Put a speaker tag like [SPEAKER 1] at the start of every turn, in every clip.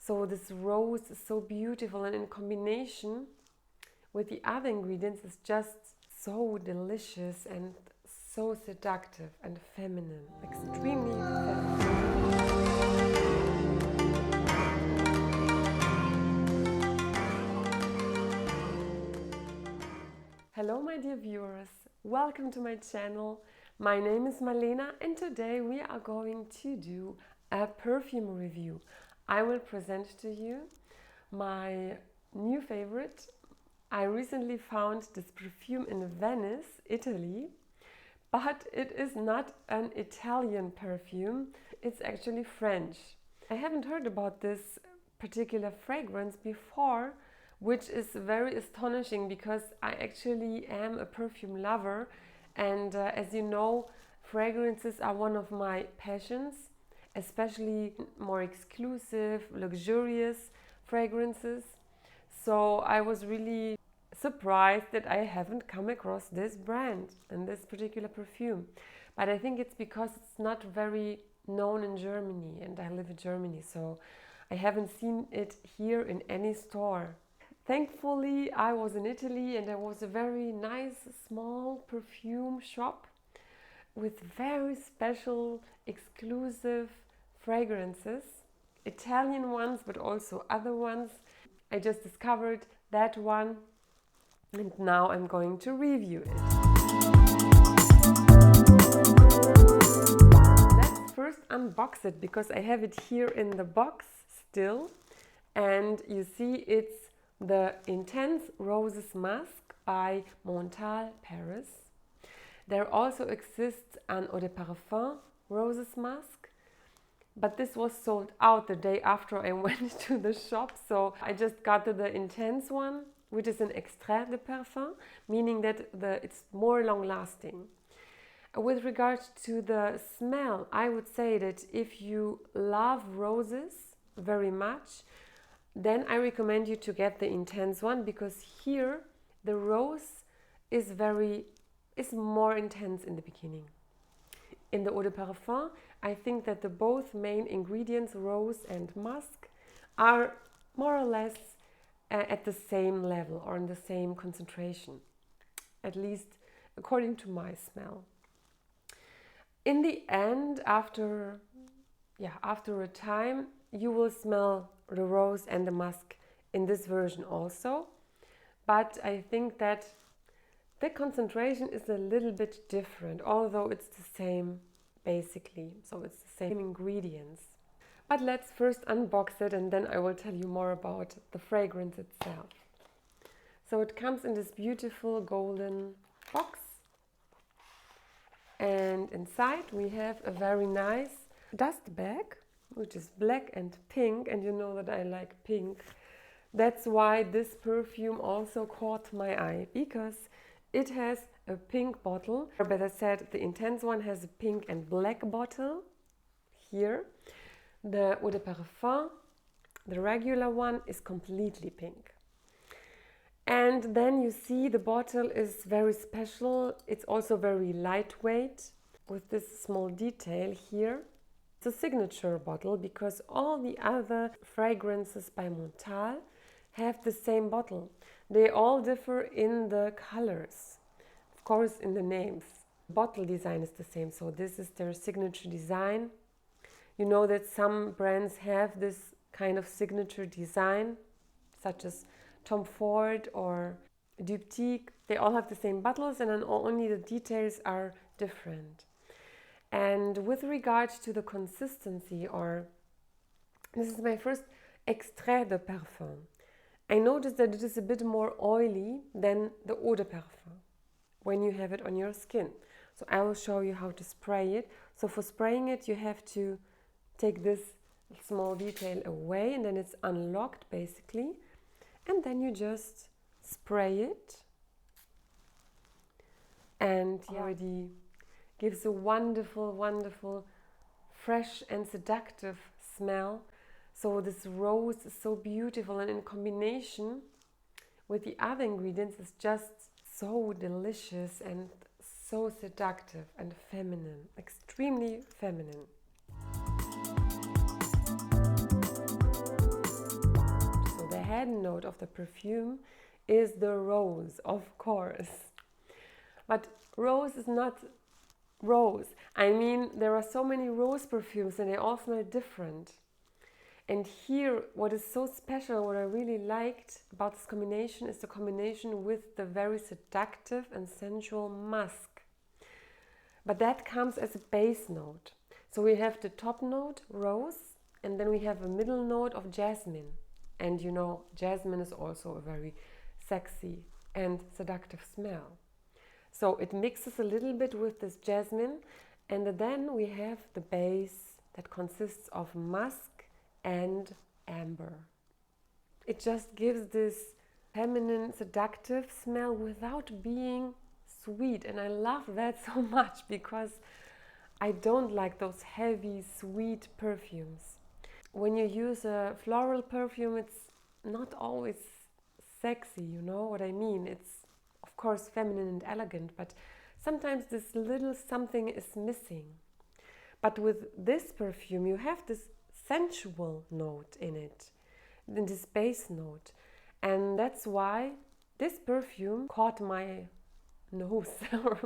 [SPEAKER 1] So this rose is so beautiful, and in combination with the other ingredients is just so delicious and so seductive and feminine, extremely feminine. Hello my dear viewers, welcome to my channel. My name is Malena and today we are going to do a perfume review. I will present to you my new favorite. I recently found this perfume in Venice, Italy, but it is not an Italian perfume, it's actually French. I haven't heard about this particular fragrance before, which is very astonishing because I actually am a perfume lover, and as you know, fragrances are one of my passions, especially more exclusive, luxurious fragrances. So I was really surprised that I haven't come across this brand and this particular perfume. But I think it's because it's not very known in Germany, and I live in Germany, so I haven't seen it here in any store. Thankfully, I was in Italy and there was a very nice small perfume shop with very special, exclusive fragrances, Italian ones, but also other ones. I just discovered that one and now I'm going to review it. Let's first unbox it because I have it here in the box still, and you see it's the Intense Roses Musk by Montale Paris. There also exists an Eau de Parfum Roses Musk, but this was sold out the day after I went to the shop, so I just got the Intense one, which is an Extrait de Parfum, meaning that it's more long lasting. With regards to the smell, I would say that if you love roses very much, then I recommend you to get the Intense one, because here the rose is more intense in the beginning. In the Eau de Parfum, I think that the both main ingredients, rose and musk, are more or less at the same level or in the same concentration, at least according to my smell. In the end, after a time, you will smell the rose and the musk in this version also, but I think that the concentration is a little bit different, although it's the same basically, so it's the same ingredients. But let's first unbox it and then I will tell you more about the fragrance itself. So it comes in this beautiful golden box, and inside we have a very nice dust bag, which is black and pink, and you know that I like pink. That's why this perfume also caught my eye, because it has a pink bottle, or better said, the Intense one has a pink and black bottle here. The Eau de Parfum, the regular one, is completely pink. And then you see the bottle is very special. It's also very lightweight with this small detail here. It's a signature bottle because all the other fragrances by Montale have the same bottle. They all differ in the colors, of course in the names. Bottle design is the same, so this is their signature design. You know that some brands have this kind of signature design, such as Tom Ford or Dyptique. They all have the same bottles and then only the details are different. And with regards to the consistency, this is my first Extrait de Parfum. I noticed that it is a bit more oily than the Eau de Parfum when you have it on your skin. So I will show you how to spray it. So for spraying it, you have to take this small detail away and then it's unlocked basically. And then you just spray it. And it already gives a wonderful, wonderful, fresh and seductive smell. So this rose is so beautiful, and in combination with the other ingredients is just so delicious and so seductive and feminine, extremely feminine. head note of the perfume is the rose, of course. But rose is not rose. I mean, there are so many rose perfumes and they all smell different. And here, what is so special, what I really liked about this combination is the combination with the very seductive and sensual musk. But that comes as a base note. So we have the top note, rose, and then we have a middle note of jasmine. And you know, jasmine is also a very sexy and seductive smell. So it mixes a little bit with this jasmine, and then we have the base that consists of musk and amber. It just gives this feminine, seductive smell without being sweet, and I love that so much because I don't like those heavy, sweet perfumes. When you use a floral perfume, it's not always sexy, you know what I mean? It's of course feminine and elegant, but sometimes this little something is missing. But with this perfume, you have this sensual note in it, in this base note. And that's why this perfume caught my nose or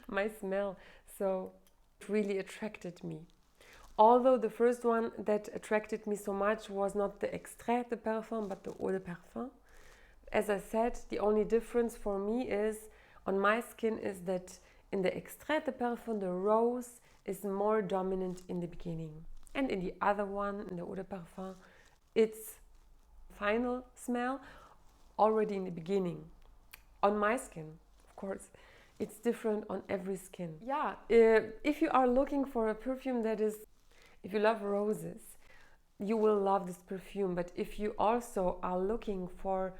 [SPEAKER 1] my smell. So it really attracted me. Although the first one that attracted me so much was not the Extrait de Parfum, but the Eau de Parfum. As I said, the only difference for me is on my skin is that in the Extrait de Parfum, the rose is more dominant in the beginning. And in the other one, in the Eau de Parfum, it's final smell already in the beginning. On my skin, of course, it's different on every skin. Yeah, if you are looking for a perfume that is, if you love roses, you will love this perfume. But if you also are looking for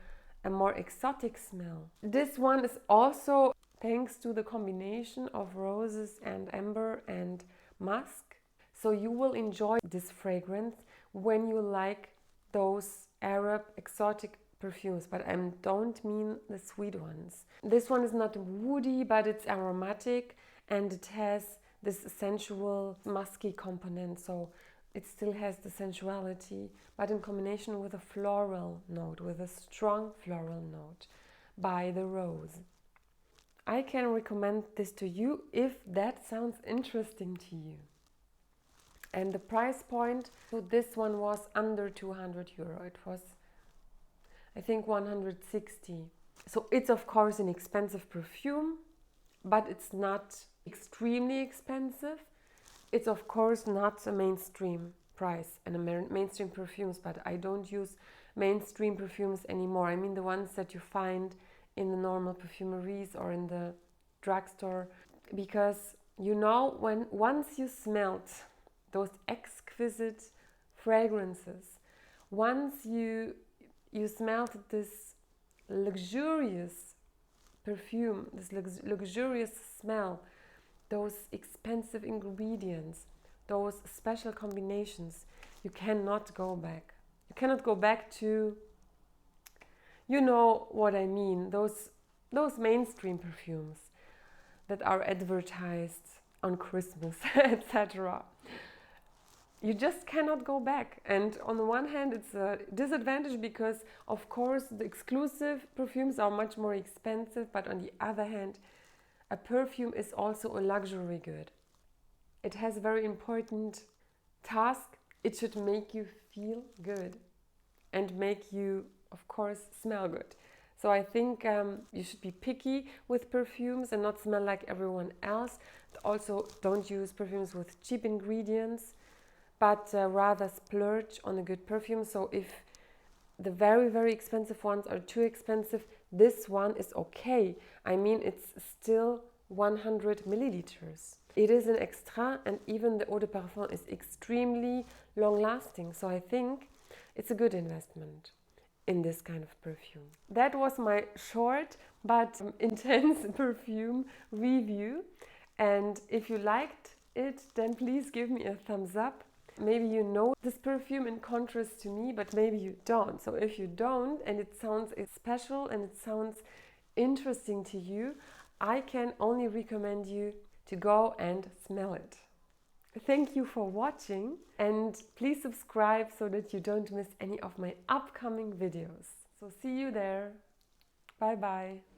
[SPEAKER 1] a more exotic smell, this one is also thanks to the combination of roses and amber and musk. So you will enjoy this fragrance when you like those Arab exotic perfumes, but I don't mean the sweet ones. This one is not woody, but it's aromatic and it has this sensual musky component, so it still has the sensuality, but in combination with a floral note, with a strong floral note by the rose. I can recommend this to you if that sounds interesting to you. And the price point, so this one was under 200 euro. It was, I think, 160. So it's of course an expensive perfume, but it's not extremely expensive. It's of course not a mainstream price and a mainstream perfumes, but I don't use mainstream perfumes anymore. I mean the ones that you find in the normal perfumeries or in the drugstore, because you know, when once you smelt those exquisite fragrances, once you smelled this luxurious perfume, this luxurious smell, those expensive ingredients, those special combinations, you cannot go back. You cannot go back to, you know what I mean, those mainstream perfumes that are advertised on Christmas, etc. You just cannot go back. And on the one hand, it's a disadvantage because, of course, the exclusive perfumes are much more expensive, but on the other hand, a perfume is also a luxury good. It has a very important task. It should make you feel good and make you, of course, smell good. So I think you should be picky with perfumes and not smell like everyone else. Also, don't use perfumes with cheap ingredients, but rather splurge on a good perfume. So if the very, very expensive ones are too expensive, this one is okay. I mean, it's still 100 milliliters. It is an extra, and even the Eau de Parfum is extremely long lasting. So I think it's a good investment in this kind of perfume. That was my short but intense perfume review. And if you liked it, then please give me a thumbs up. Maybe you know this perfume in contrast to me, but maybe you don't. So if you don't and it sounds special and it sounds interesting to you, I can only recommend you to go and smell it. Thank you for watching, and please subscribe so that you don't miss any of my upcoming videos. So see you there. Bye bye.